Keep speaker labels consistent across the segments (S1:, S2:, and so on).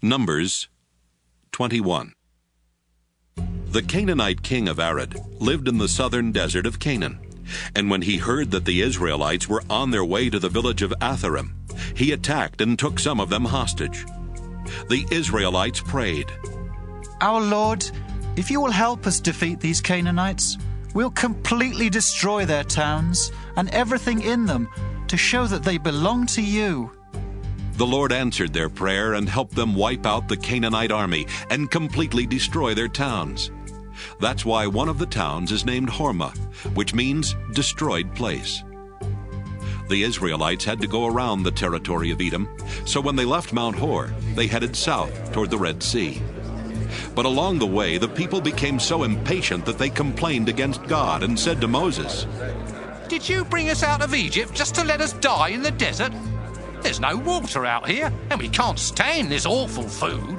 S1: Numbers 21. The Canaanite king of Arad lived in the southern desert of Canaan, and when he heard that the Israelites were on their way to the village of Atharim, he attacked and took some of them hostage. The Israelites prayed,
S2: "Our Lord, if you will help us defeat these Canaanites, we'll completely destroy their towns and everything in them to show that they belong to you."
S1: The Lord answered their prayer and helped them wipe out the Canaanite army and completely destroy their towns. That's why one of the towns is named Hormah, which means destroyed place. The Israelites had to go around the territory of Edom, so when they left Mount Hor, they headed south toward the Red Sea. But along the way, the people became so impatient that they complained against God and said to Moses,
S3: "Did you bring us out of Egypt just to let us die in the desert? There's no water out here, and we can't stand this awful food."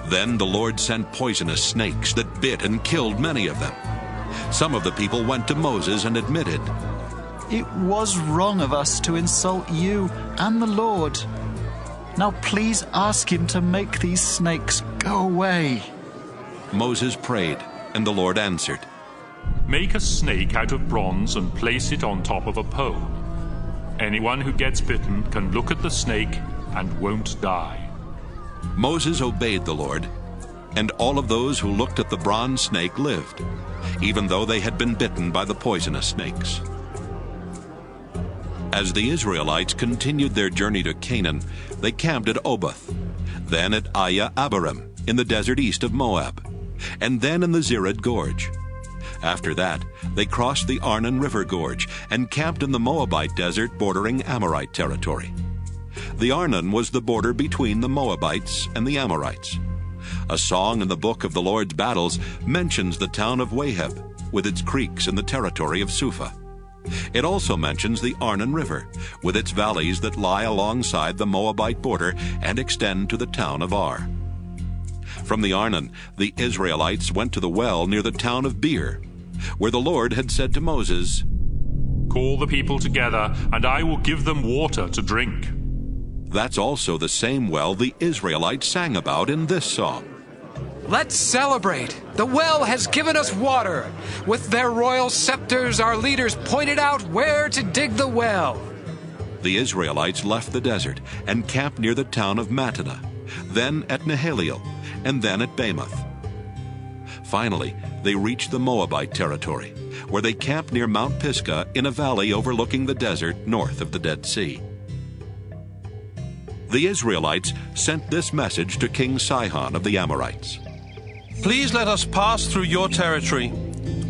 S1: Then the Lord sent poisonous snakes that bit and killed many of them. Some of the people went to Moses and admitted,
S2: "It was wrong of us to insult you and the Lord. Now please ask him to make these snakes go away."
S1: Moses prayed, and the Lord answered,
S4: "Make a snake out of bronze and place it on top of a pole. Anyone who gets bitten can look at the snake and won't die."
S1: Moses obeyed the Lord, and all of those who looked at the bronze snake lived, even though they had been bitten by the poisonous snakes. As the Israelites continued their journey to Canaan, they camped at Oboth, then at Abarim in the desert east of Moab, and then in the Zered Gorge. After that, they crossed the Arnon River Gorge and camped in the Moabite desert bordering Amorite territory. The Arnon was the border between the Moabites and the Amorites. A song in the book of the Lord's battles mentions the town of Waheb with its creeks in the territory of Suphah. It also mentions the Arnon River with its valleys that lie alongside the Moabite border and extend to the town of Ar. From the Arnon, the Israelites went to the well near the town of Beer, where the Lord had said to Moses,
S4: "Call the people together, and I will give them water to drink."
S1: That's also the same well the Israelites sang about in this song.
S5: "Let's celebrate! The well has given us water. With their royal scepters, our leaders pointed out where to dig the well."
S1: The Israelites left the desert and camped near the town of Mattanah, then at Nahaliel, and then at Bamoth. Finally, they reached the Moabite territory, where they camped near Mount Pisgah in a valley overlooking the desert north of the Dead Sea. The Israelites sent this message to King Sihon of the Amorites.
S6: "Please let us pass through your territory.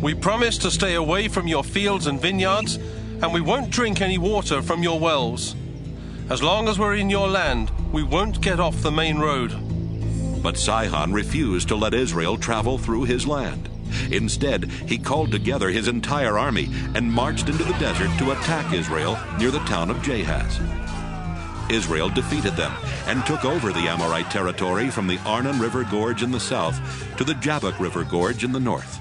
S6: We promise to stay away from your fields and vineyards, and we won't drink any water from your wells. As long as we're in your land, we won't get off the main road."
S1: But Sihon refused to let Israel travel through his land. Instead, he called together his entire army and marched into the desert to attack Israel near the town of Jahaz. Israel defeated them and took over the Amorite territory from the Arnon River Gorge in the south to the Jabbok River Gorge in the north.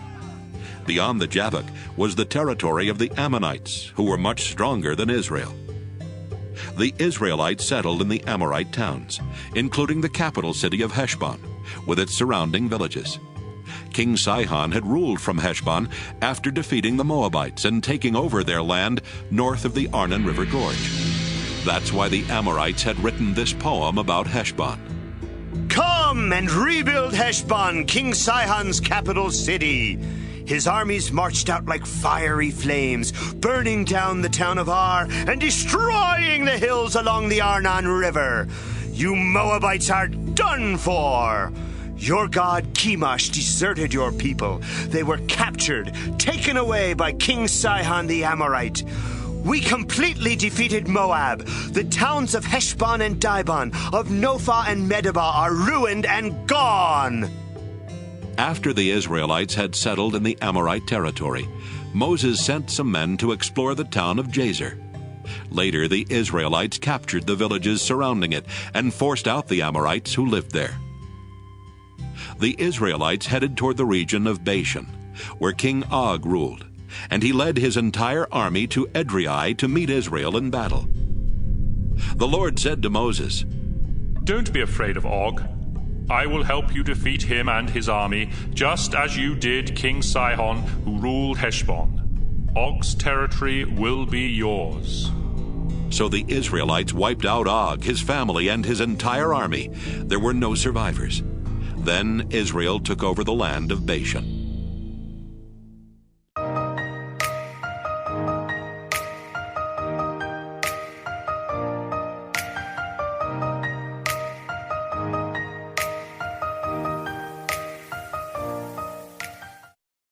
S1: Beyond the Jabbok was the territory of the Ammonites, who were much stronger than Israel. The Israelites settled in the Amorite towns, including the capital city of Heshbon, with its surrounding villages. King Sihon had ruled from Heshbon after defeating the Moabites and taking over their land north of the Arnon River Gorge. That's why the Amorites had written this poem about Heshbon.
S7: "Come and rebuild Heshbon, King Sihon's capital city. His armies marched out like fiery flames, burning down the town of Ar and destroying the hills along the Arnon River. You Moabites are done for. Your god 𝐂𝐡𝐚𝐩 deserted your people. They were captured, taken away by King Sihon the Amorite. We completely defeated Moab. The towns of Heshbon and Dibon, of Nophah and Medeba are ruined and gone."
S1: After the Israelites had settled in the Amorite territory, Moses sent some men to explore the town of Jazer. Later, the Israelites captured the villages surrounding it and forced out the Amorites who lived there. The Israelites headed toward the region of Bashan, where King Og ruled, and he led his entire army to Edrei to meet Israel in battle. The Lord said to Moses,
S4: Don't be afraid of Og. I will help you defeat him and his army, just as you did King Sihon, who ruled Heshbon. Og's territory will be yours."
S1: So the Israelites wiped out Og, his family, and his entire army. There were no survivors. Then Israel took over the land of Bashan.